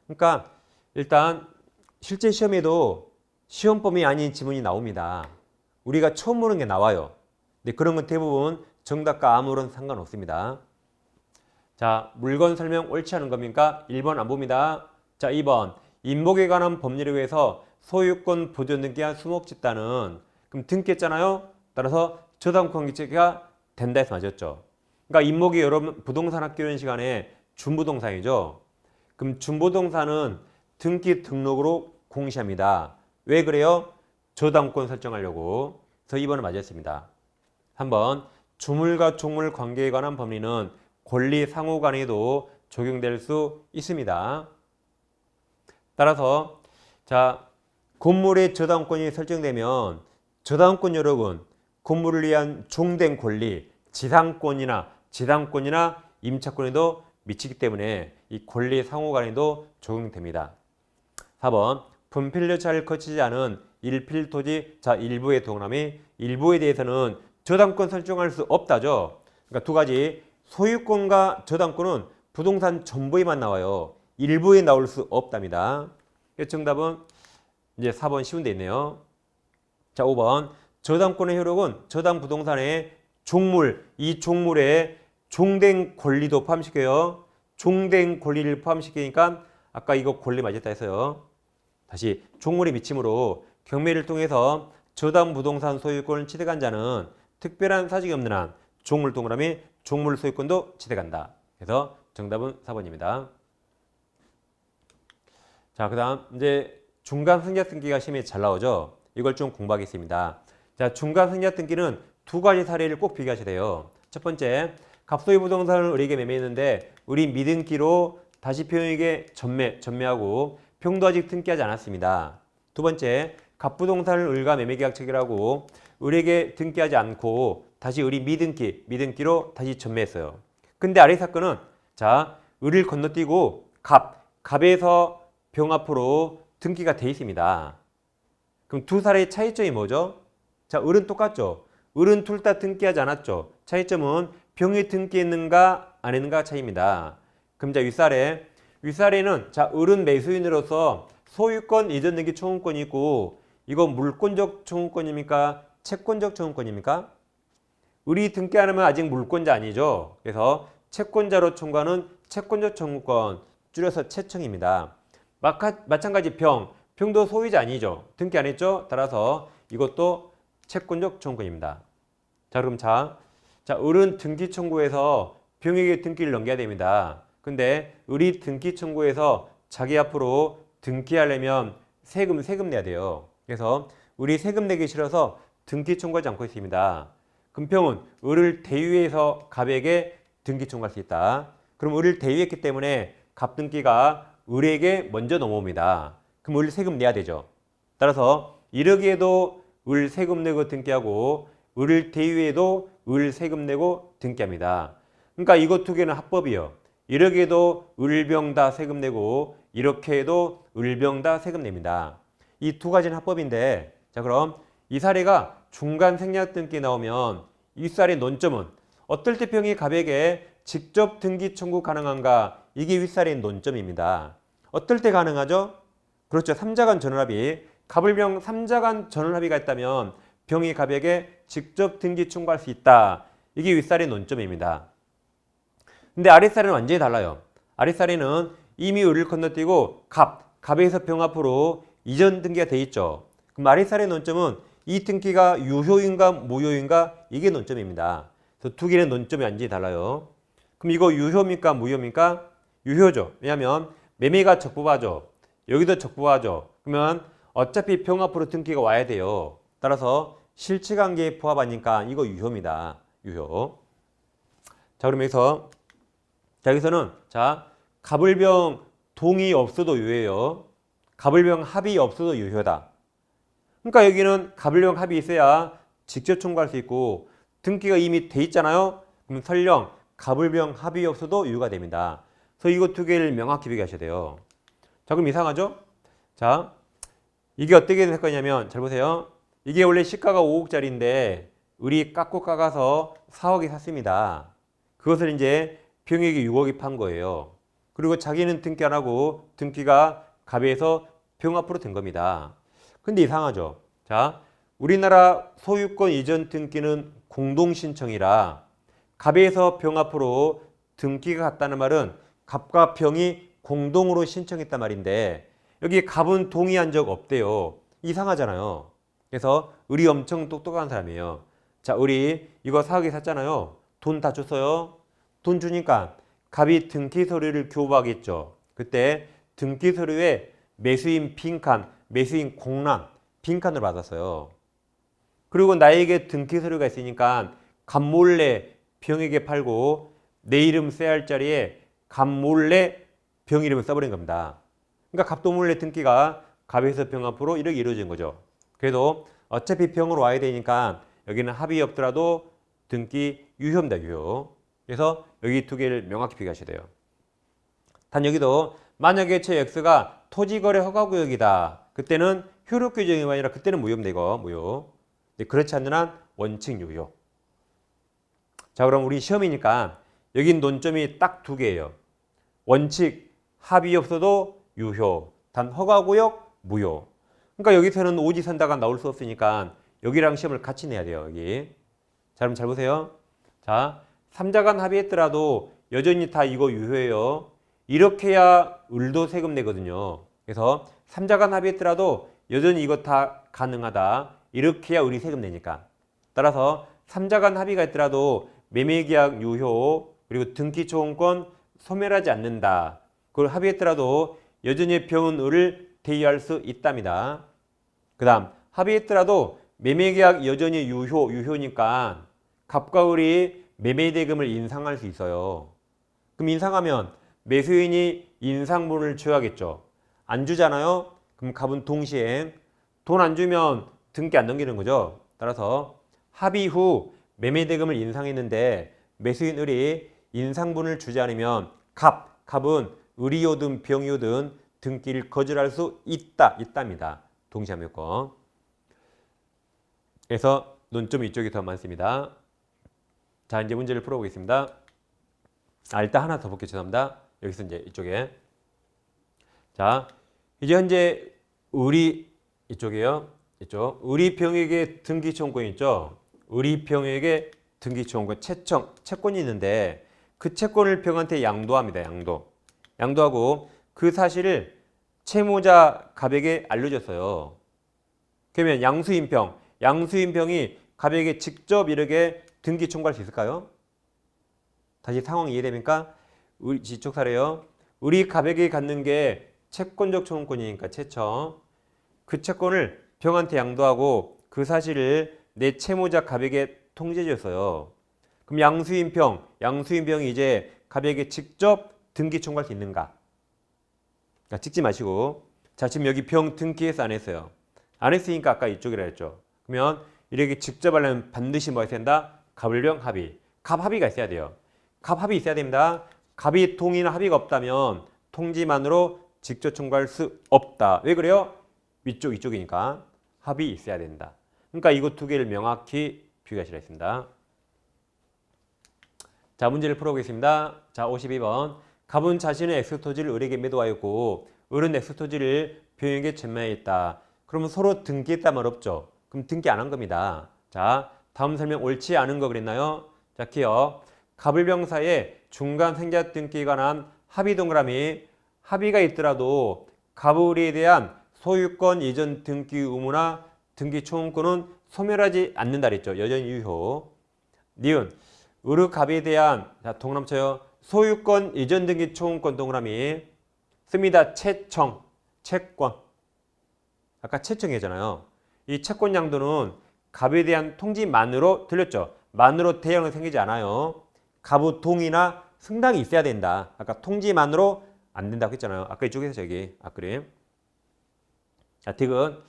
A: 그러니까 일단 실제 시험에도 시험범위 아닌 지문이 나옵니다. 우리가 처음 보는 게 나와요. 근데 그런 건 대부분 정답과 아무런 상관없습니다. 자, 물건 설명 옳지 않은 겁니까? 1번 안 봅니다. 자, 2번. 임목에 관한 법률에 의해서 소유권 보존 등기한 수목집단은 그럼 등기했잖아요. 따라서 저당권 기체가 된다 해서 맞았죠. 그러니까 임목이 여러분 부동산 학교 이런 시간에 준부동산이죠. 그럼 준부동산은 등기 등록으로 공시합니다. 왜 그래요? 저당권 설정하려고. 그래서 2번은 맞았습니다. 3번. 주물과 종물 관계에 관한 법리는 권리 상호간에도 적용될 수 있습니다. 따라서 자, 건물의 저당권이 설정되면 저당권 여러분 건물을 위한 종된 권리 지상권이나 임차권에도 미치기 때문에 이 권리 상호간에도 적용됩니다. 4번 분필열차를 거치지 않은 일필토지 자 일부의 동남이 일부에 대해서는 저당권 설정할 수 없다죠. 그러니까 두 가지 소유권과 저당권은 부동산 전부에만 나와요. 일부에 나올 수 없답니다. 정답은 이제 4번 쉬운 데 있네요. 자, 5번. 저당권의 효력은 저당 부동산의 종물, 이 종물에 종된 권리도 포함시켜요. 종된 권리를 포함시키니까 아까 이거 권리 맞았다 했어요. 다시 종물의 미침으로 경매를 통해서 저당 부동산 소유권을 취득한 자는 특별한 사정이 없는 한 종물 동그라미 종물 소유권도 취득한다. 그래서 정답은 4번입니다. 자, 그 다음 이제 중간 승자 등기가 시험에 잘 나오죠. 이걸 좀 공부하겠습니다. 자, 중간 승자 등기는 두 가지 사례를 꼭 비교하셔야 돼요. 첫 번째, 갑소유 부동산을 을에게 매매했는데 을이 미등기로 다시 평에게 전매하고 평도 아직 등기하지 않았습니다. 두 번째, 갑부동산을 을과 매매계약 체결하고 을에게 등기하지 않고 다시 을이 미등기로 다시 전매했어요. 근데 아래 사건은 자, 을을 건너뛰고 갑에서 병 앞으로 등기가 돼 있습니다. 그럼 두 사례의 차이점이 뭐죠? 자, 을은 똑같죠. 을은 둘 다 등기하지 않았죠. 차이점은 병이 등기했는가 안 했는가 차이입니다. 그럼 자, 윗사례는 자, 을은 매수인으로서 소유권 이전 등기 청구권이 있고 이건 물권적 청구권입니까? 채권적 청구권입니까? 을이 등기 안 하면 아직 물권자 아니죠. 그래서 채권자로 청구하는 채권적 청구권, 줄여서 채청입니다. 마찬가지 병도 소유자 아니죠. 등기 안 했죠. 따라서 이것도 채권적 청구권입니다. 자, 그럼 자, 을은 등기 청구해서 병에게 등기를 넘겨야 됩니다. 근데 을이 등기 청구해서 자기 앞으로 등기하려면 세금 내야 돼요. 그래서 을이 세금 내기 싫어서 등기 청구하지 않고 있습니다. 그럼 병은 을을 대유해서 갑에게 등기 청구할 수 있다. 그럼 을을 대유했기 때문에 갑 등기가 을에게 먼저 넘어옵니다. 그럼 을 세금 내야 되죠. 따라서 이러기에도 을 세금 내고 등기하고 을을 대유해도 을 세금 내고 등기합니다. 그러니까 이것 두 개는 합법이요. 이러기에도 을병 다 세금 내고 이렇게 해도 을병 다 세금 냅니다. 이 두 가지는 합법인데 자, 그럼 이 사례가 중간 생략 등기 나오면 이 사례의 논점은 어떨 때 병이 갑에게 직접 등기 청구 가능한가? 이게 윗사례의 논점입니다. 어떨 때 가능하죠? 그렇죠. 3자간 전원합의. 갑을병 3자간 전원합의가 있다면 병이 갑에게 직접 등기 청구할 수 있다. 이게 윗사례의 논점입니다. 근데 아랫사례는 완전히 달라요. 아랫사례는 이미 을을 건너뛰고 갑에서 병 앞으로 이전 등기가 돼 있죠. 그럼 아랫사례의 논점은 이 등기가 유효인가 무효인가 이게 논점입니다. 그래서 두 개의 논점이 완전히 달라요. 그럼 이거 유효입니까 무효입니까? 유효죠. 왜냐하면 매매가 적부하죠. 여기도 적부하죠. 그러면 어차피 병 앞으로 등기가 와야 돼요. 따라서 실체관계에 부합하니까 이거 유효입니다. 유효. 자, 그럼 여기서는 자, 갑을병 동의 없어도 유효예요. 갑을병 합의 없어도 유효다. 그러니까 여기는 갑을병 합의 있어야 직접 청구할 수 있고 등기가 이미 돼 있잖아요. 그럼 설령 갑을병 합이 없어도 유효가 됩니다. 그래서 이거 두 개를 명확히 비교하셔야 돼요. 자, 그럼 이상하죠? 자, 이게 어떻게 될 거냐면 잘 보세요. 이게 원래 시가가 5억짜리인데 을이 깎고 깎아서 4억에 샀습니다. 그것을 이제 병에게 6억에 판 거예요. 그리고 자기는 등기 안 하고 등기가 갑에서 병 앞으로 된 겁니다. 근데 이상하죠? 자, 우리나라 소유권 이전 등기는 공동신청이라 갑에서 병 앞으로 등기가 갔다는 말은 갑과 병이 공동으로 신청했단 말인데 여기 갑은 동의한 적 없대요. 이상하잖아요. 그래서 을이 엄청 똑똑한 사람이에요. 자, 을이 이거 4억에 샀잖아요. 돈 다 줬어요. 돈 주니까 갑이 등기 서류를 교부하겠죠. 그때 등기 서류에 매수인 빈칸, 매수인 공란, 빈칸을 받았어요. 그리고 나에게 등기 서류가 있으니까 갑 몰래 병에게 팔고 내 이름 써야 할 자리에 갑 몰래 병 이름을 써버린 겁니다. 그러니까 갑도 몰래 등기가 갑에서 병 앞으로 이렇게 이루어진 거죠. 그래도 어차피 병으로 와야 되니까 여기는 합의 없더라도 등기 유효입니다. 유효. 그래서 여기 두 개를 명확히 비교하셔야 돼요. 단 여기도 만약에 제 X가 토지거래 허가구역이다. 그때는 효력 규정이 아니라 그때는 무효입니다. 이거 무효. 그렇지 않는 한 원칙 유효. 자, 그럼 우리 시험이니까 여긴 논점이 딱 두 개예요. 원칙 합의 없어도 유효. 단 허가구역 무효. 그러니까 여기서는 오지선다가 나올 수 없으니까 여기랑 시험을 같이 내야 돼요. 여기. 자, 그럼 잘 보세요. 자, 3자간 합의했더라도 여전히 다 이거 유효해요. 이렇게 해야 을도 세금 내거든요. 그래서 3자간 합의했더라도 여전히 이거 다 가능하다. 이렇게 해야 을이 세금 내니까. 따라서 3자간 합의가 있더라도 매매계약 유효 그리고 등기초용권 소멸하지 않는다. 그걸 합의했더라도 여전히 병은 을을 대의할 수 있답니다. 그 다음 합의했더라도 매매계약 여전히 유효니까 갑과 을이 매매대금을 인상할 수 있어요. 그럼 인상하면 매수인이 인상분을 줘야겠죠. 안 주잖아요. 그럼 갑은 동시에 돈 안 주면 등기 안 넘기는 거죠. 따라서 합의 후 매매대금을 인상했는데 매수인 을이 인상분을 주지 않으면 갑은 을이오든 병이오든 등기를 거절할 수 있답니다. 동시함 요건. 그래서 논점이 이쪽이 더 많습니다. 자, 이제 문제를 풀어보겠습니다. 일단 하나 더 볼게요. 죄송합니다. 여기서 이제 이쪽에. 자, 이제 현재 을이 이쪽이에요. 이쪽. 을이 병에게 등기청구권 있죠. 을이 병에게 등기청구권, 채권이 있는데 그 채권을 병한테 양도합니다. 양도하고 그 사실을 채무자 갑에게 알려줬어요. 그러면 양수인병이 갑에게 직접 이렇게 등기 청구할 수 있을까요? 다시 상황 이해됩니까? 이쪽 사례요. 을이 갑에게 갖는 게 채권적 청구권이니까 채청. 그 채권을 병한테 양도하고 그 사실을 내 채무자 갑에게 통지해줬어요. 그럼 양수인병이 이제 갑에게 직접 등기 청구할 수 있는가? 그러니까 찍지 마시고. 자, 지금 여기 병 등기해서 안 했어요. 안 했으니까 아까 이쪽이라 했죠. 그러면 이렇게 직접 하려면 반드시 뭐 해야 된다? 갑을병 합의. 갑 합의가 있어야 돼요. 갑 합의 있어야 됩니다. 갑이 동의나 합의가 없다면 통지만으로 직접 청구할 수 없다. 왜 그래요? 이쪽이니까 합의 있어야 된다. 그러니까 이거 두 개를 명확히 비교하시라 했습니다. 자, 문제를 풀어보겠습니다. 자, 52번. 갑은 자신의 X토지를 을에게 매도하였고 을은 X토지를 병에게 전매했다. 그러면 서로 등기했다 말 없죠? 그럼 등기 안 한 겁니다. 자, 다음 설명 옳지 않은 거 그랬나요? 자, 기억. 갑을병 사이에 중간 생자 등기에 관한 합의 동그라미. 합의가 있더라도 갑을에 대한 소유권 이전 등기 의무나 등기 초용권은 소멸하지 않는다 그랬죠. 여전히 유효. 니은. 을의 갑에 대한 자, 동그라미 쳐요. 소유권 이전 등기 초용권 동그라미 씁니다. 채권. 아까 채청이잖아요. 이 채권 양도는 갑에 대한 통지만으로 들렸죠. 만으로 대형은 생기지 않아요. 갑의 동의나 승낙이 있어야 된다. 아까 통지만으로 안 된다고 했잖아요. 아까 이쪽에서 저기 앞그림. 자, 딕은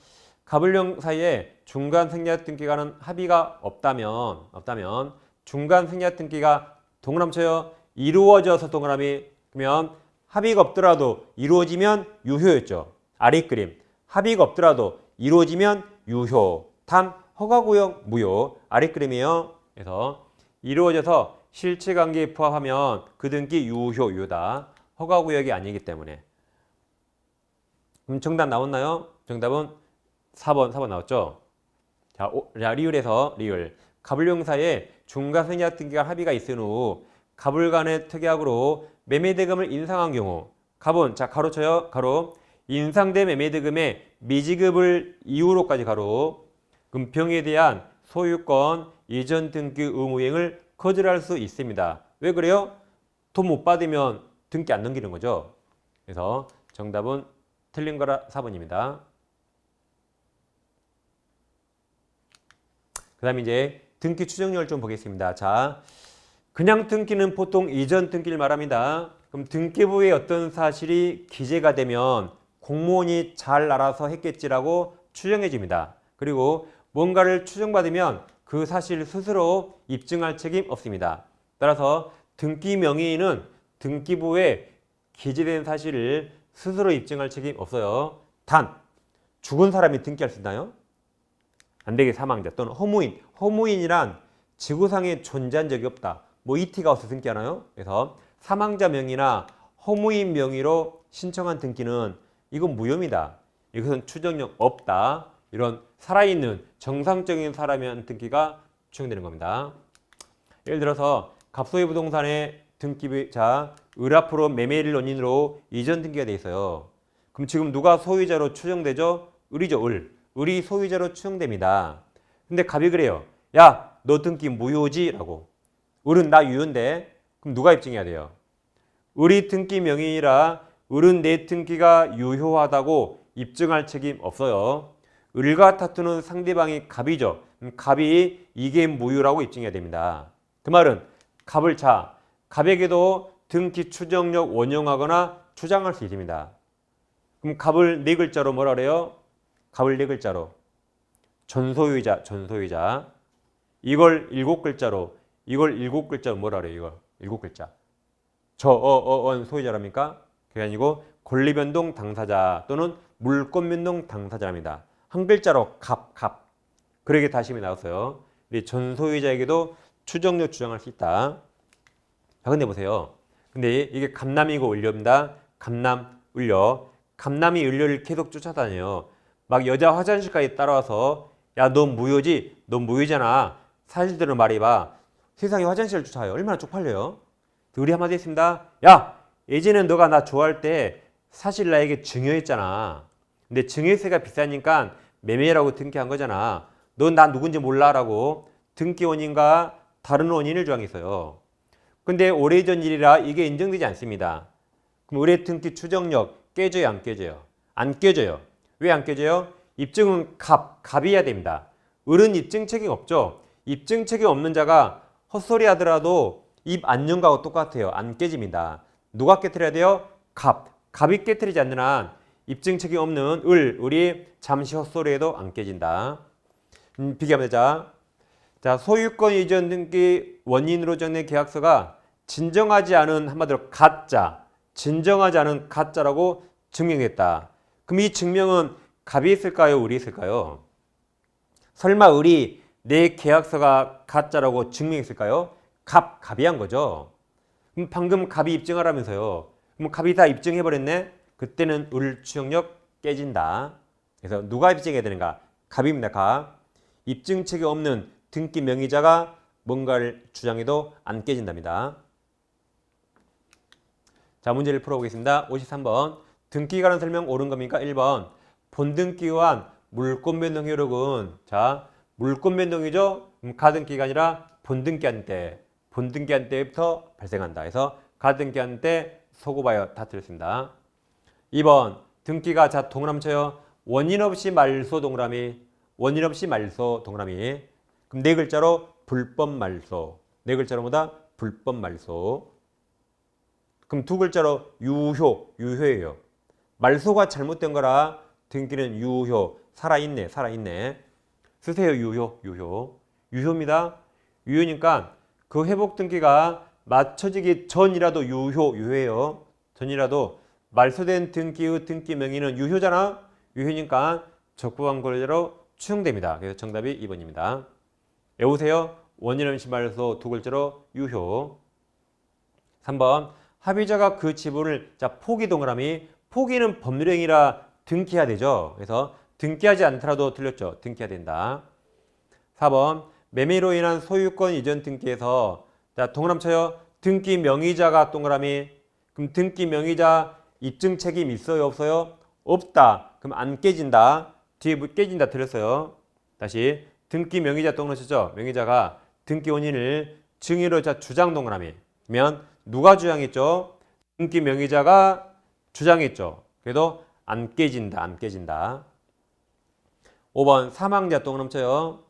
A: 갑을령 사이에 중간 생략등기가는 합의가 없다면 중간 생략등기가 동그라미 쳐요. 이루어져서 동그라미. 그러면 합의가 없더라도 이루어지면 유효였죠. 아래 그림. 합의가 없더라도 이루어지면 유효. 단 허가구역 무효. 아래 그림이에요. 그래서 이루어져서 실체관계에 포함하면 그 등기 유효다. 허가구역이 아니기 때문에. 그럼 정답 나왔나요? 정답은 4번 나왔죠? 자, 리을에서 리을. 갑을령 사이에 중간 생략등기가 합의가 있은 후 갑을 간의 특약으로 매매대금을 인상한 경우 갑은 자 가로쳐요. 가로 인상된 매매대금의 미지급을 이후로까지 가로 금평에 대한 소유권 이전 등기 의무행을 거절할 수 있습니다. 왜 그래요? 돈 못 받으면 등기 안 넘기는 거죠. 그래서 정답은 틀린 거라 4번입니다. 그 다음에 이제 등기 추정률 좀 보겠습니다. 자, 그냥 등기는 보통 이전 등기를 말합니다. 그럼 등기부에 어떤 사실이 기재가 되면 공무원이 잘 알아서 했겠지라고 추정해 줍니다. 그리고 뭔가를 추정받으면 그 사실 스스로 입증할 책임 없습니다. 따라서 등기 명의인은 등기부에 기재된 사실을 스스로 입증할 책임 없어요. 단 죽은 사람이 등기할 수 있나요? 안 되게 사망자 또는 허무인. 허무인이란 지구상에 존재한 적이 없다. 뭐 이티가 없어 등기하나요? 그래서 사망자 명의나 허무인 명의로 신청한 등기는 이건 무효입니다. 이것은 추정력 없다. 이런 살아있는 정상적인 사람이 한 등기가 추정되는 겁니다. 예를 들어서 갑소유 부동산의 등기 자 을 앞으로 매매를 원인으로 이전 등기가 돼 있어요. 그럼 지금 누가 소유자로 추정되죠? 을이죠. 을이 소유자로 추정됩니다. 근데 갑이 그래요. 야, 너 등기 무효지? 라고. 을은 나 유효인데 그럼 누가 입증해야 돼요? 을이 등기 명의라 을은 내 등기가 유효하다고 입증할 책임 없어요. 을과 다투는 상대방이 갑이죠. 갑이 이게 무효라고 입증해야 됩니다. 그 말은 갑에게도 등기 추정력 원용하거나 주장할 수 있습니다. 그럼 갑을 네 글자로 뭐라 그래요? 갑을 네 글자로 전소유자. 이걸 일곱 글자로 뭐라 그래요? 이걸 일곱 글자. 소유자랍니까? 그게 아니고 권리변동 당사자 또는 물권변동 당사자랍니다. 한 글자로 갑. 그러게 다시 나왔어요. 우리 전소유자에게도 추정력 주장할 수 있다. 자, 근데 보세요. 근데 이게 갑남이고 을료입니다. 갑남, 을료. 갑남이 을료를 계속 쫓아다녀요. 막 여자 화장실까지 따라와서 야, 너 무효지? 너 무효잖아. 사실대로 말해봐. 세상에 화장실을 쫓아요. 얼마나 쪽팔려요? 우리 한마디 했습니다. 야, 예전엔 너가 나 좋아할 때 사실 나에게 증여했잖아. 근데 증여세가 비싸니까 매매라고 등기한 거잖아. 넌 나 누군지 몰라 라고 등기 원인과 다른 원인을 주장했어요. 근데 오래전 일이라 이게 인정되지 않습니다. 그럼 을의 등기 추정력 깨져요, 안 깨져요? 안 깨져요. 왜 안 깨져요? 입증은 갑이어야 됩니다. 을은 입증 책임 없죠. 입증 책임 없는 자가 헛소리 하더라도 입 안 연 거하고 똑같아요. 안 깨집니다. 누가 깨트려야 돼요? 갑이 깨트리지 않는 한 입증 책임 없는 을이 잠시 헛소리해도 안 깨진다. 비교하면 되자. 자, 소유권 이전 등기 원인으로 정된 계약서가 진정하지 않은 한마디로 가짜, 진정하지 않은 가짜라고 증명했다. 그럼 이 증명은 갑이 있을까요? 을이 있을까요? 설마 을이 내 계약서가 가짜라고 증명했을까요? 갑이 한 거죠. 그럼 방금 갑이 입증하라면서요. 그럼 갑이 다 입증해버렸네? 그때는 을 추정력 깨진다. 그래서 누가 입증해야 되는가? 갑입니다. 갑. 입증 책임 없는 등기 명의자가 뭔가를 주장해도 안 깨진답니다. 자, 문제를 풀어보겠습니다. 53번. 등기 관한 설명 옳은 겁니까? 1번. 본등기와 물권변동 효력은 자, 물권변동이죠. 가등기가 아니라 본등기한 때부터 발생한다. 그래서 가등기한 때 소급하여 다 틀렸습니다. 2번. 등기가 자 동그라미 쳐요. 원인 없이 말소 동그라미. 그럼 네 글자로 불법 말소. 네 글자로 뭐다? 불법 말소. 그럼 두 글자로 유효예요. 말소가 잘못된 거라 등기는 유효. 살아있네. 쓰세요. 유효입니다. 유효니까 그 회복 등기가 맞춰지기 전이라도 유효예요. 전이라도 말소된 등기의 등기 명의는 유효잖아. 유효니까 적부한 권리자로 추정됩니다. 그래서 정답이 2번입니다. 외우세요. 원인 없이 말소 두 글자로 유효. 3번 합의자가 그 지분을 포기 동그라미 포기는 법률행위라 등기해야 되죠. 그래서 등기하지 않더라도 틀렸죠. 등기해야 된다. 4번 매매로 인한 소유권 이전 등기에서 동그라미 쳐요. 등기 명의자가 동그라미 그럼 등기 명의자 입증 책임 있어요? 없어요? 없다. 그럼 안 깨진다. 뒤에 깨진다 틀렸어요. 다시 등기 명의자 동그라미 치죠. 명의자가 등기 원인을 증인으로 주장 동그라미 그러면 누가 주장했죠? 등기 명의자가 주장했죠. 그래도 안 깨진다. 5번 사망자 동그라미 쳐요.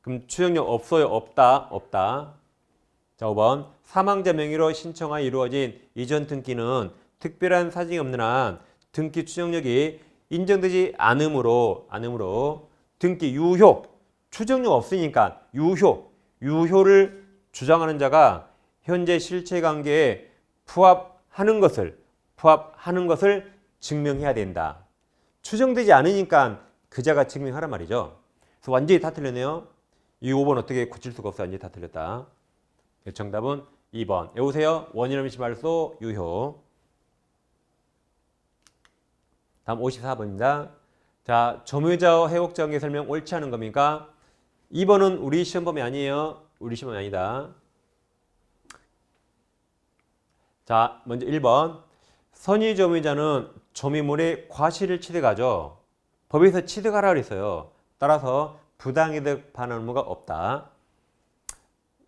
A: 그럼 추정력 없어요? 없다. 자, 5번 사망자 명의로 신청하여 이루어진 이전 등기는 특별한 사정이 없는 한 등기 추정력이 인정되지 않으므로 등기 유효 추정력 없으니까 유효를 주장하는 자가 현재 실체관계에 부합하는 것을 증명해야 된다. 추정되지 않으니까 그 자가 증명하란 말이죠. 그래서 완전히 다 틀렸네요. 이 5번 어떻게 고칠 수가 없어. 완전히 다 틀렸다. 정답은 2번. 외우세요. 원인 없이 말소 유효. 다음 54번입니다. 자, 점유자 회복 정의 설명 옳지 않은 겁니까? 2번은 우리 시험 범위 아니에요. 우리 시험 범위 아니다. 자, 먼저 1번. 선의 점유자는 점유물의 과실을 취득하죠. 법에서 취득하라 그랬어요. 따라서 부당이득 반환 의무가 없다.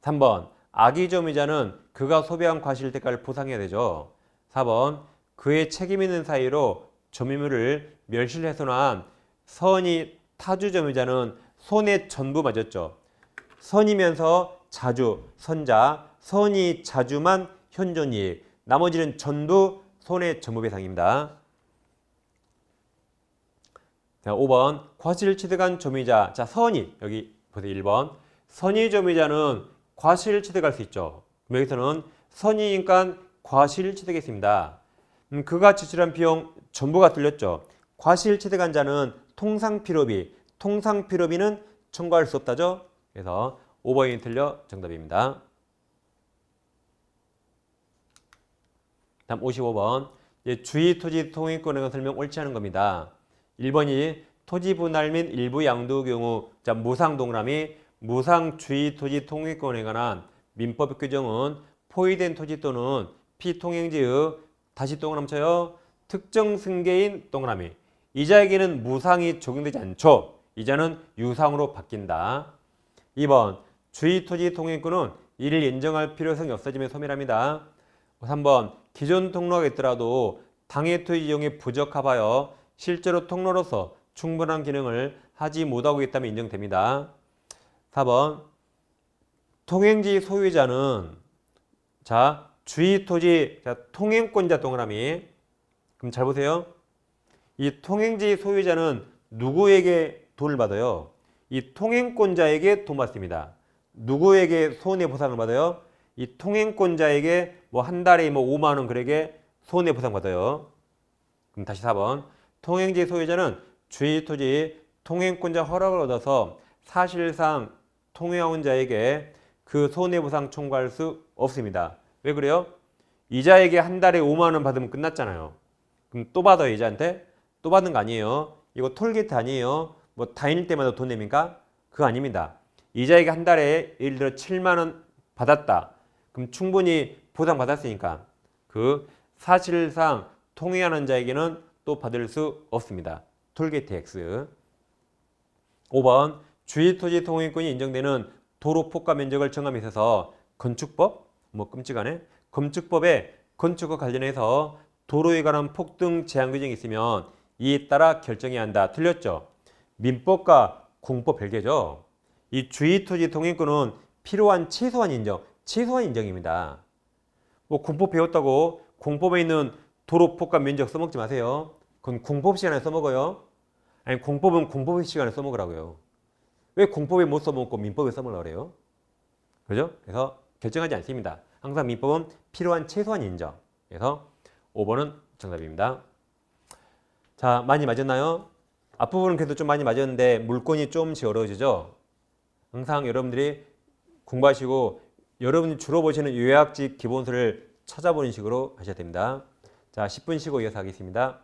A: 3번. 악의 점유자는 그가 소비한 과실 대가를 보상해야 되죠. 4번. 그의 책임 있는 사이로 점유물을 멸실훼손한 선의 타주 점유자는 손해 전부 맞았죠. 선이면서 자주, 선자, 선의 자주만 현존이익, 나머지는 전부 손해 전부 배상입니다. 자, 5번 과실을 취득한 점유자. 자, 선의 여기 보세요. 1번 선의 점유자는 과실을 취득할 수 있죠. 여기서는 선의니까 과실을 취득했습니다. 그가 지출한 비용 전부가 틀렸죠. 과실 취득한 자는 통상필요비는 청구할 수 없다죠. 그래서 5번이 틀려 정답입니다. 다음 55번. 주의 토지 통행권에 설명 옳지 않은 겁니다. 1번이 토지 분할 및 일부 양도 경우 무상 동그라미 무상 주의 토지 통행권에 관한 민법 규정은 포위된 토지 또는 피통행지의 다시 동그라미 쳐요. 특정 승계인 동그라미 이자에게는 무상이 적용되지 않죠. 이자는 유상으로 바뀐다. 2번 주의 토지 통행권은 이를 인정할 필요성이 없어지면 소멸합니다. 3번 기존 통로가 있더라도 당해 토지 이용이 부적합하여 실제로 통로로서 충분한 기능을 하지 못하고 있다면 인정됩니다. 4번 통행지 소유자는 주의 토지 통행권자 동그라미 그럼 잘 보세요. 이 통행지 소유자는 누구에게 돈을 받아요? 이 통행권자에게 돈 받습니다. 누구에게 손해보상을 받아요? 이 통행권자에게 한 달에 5만 원 그에게 손해보상 받아요. 그럼 다시 4번 통행지 소유자는 주의 토지 통행권자 허락을 얻어서 사실상 통행한 자에게 그 손해보상 청구할 수 없습니다. 왜 그래요? 이자에게 한 달에 5만 원 받으면 끝났잖아요. 그럼 또 받아요. 이자한테? 또 받는 거 아니에요. 이거 톨게이트 아니에요. 다닐 때마다 돈 냅니까? 그거 아닙니다. 이자에게 한 달에 예를 들어 7만 원 받았다. 그럼 충분히 보상받았으니까 그 사실상 통행하는 자에게는 또 받을 수 없습니다. 톨게이트 X. 5번 주의 토지 통행권이 인정되는 도로 폭과 면적을 정함에 있어서 건축법? 끔찍하네. 건축법에 건축과 관련해서 도로에 관한 폭등 제한 규정이 있으면 이에 따라 결정해야 한다. 틀렸죠? 민법과 공법 별개죠. 이 주의 토지 통행권은 필요한 최소한 인정입니다. 공법 배웠다고 공법에 있는 도로 폭과 면적 써먹지 마세요. 그건 공법 시간에 써먹어요. 아니 공법은 공법의 시간에 써먹으라고요. 왜 공법에 못 써먹고 민법에 써먹으라고 그래요? 그죠? 그래서 결정하지 않습니다. 항상 민법은 필요한 최소한 인정. 그래서 5번은 정답입니다. 자, 많이 맞았나요? 앞부분은 그래도 좀 많이 맞았는데 물권이 조금씩 어려워지죠? 항상 여러분들이 공부하시고 여러분이 주로 보시는 요약집 기본서를 찾아보는 식으로 하셔야 됩니다. 자, 10분 쉬고 이어서 하겠습니다.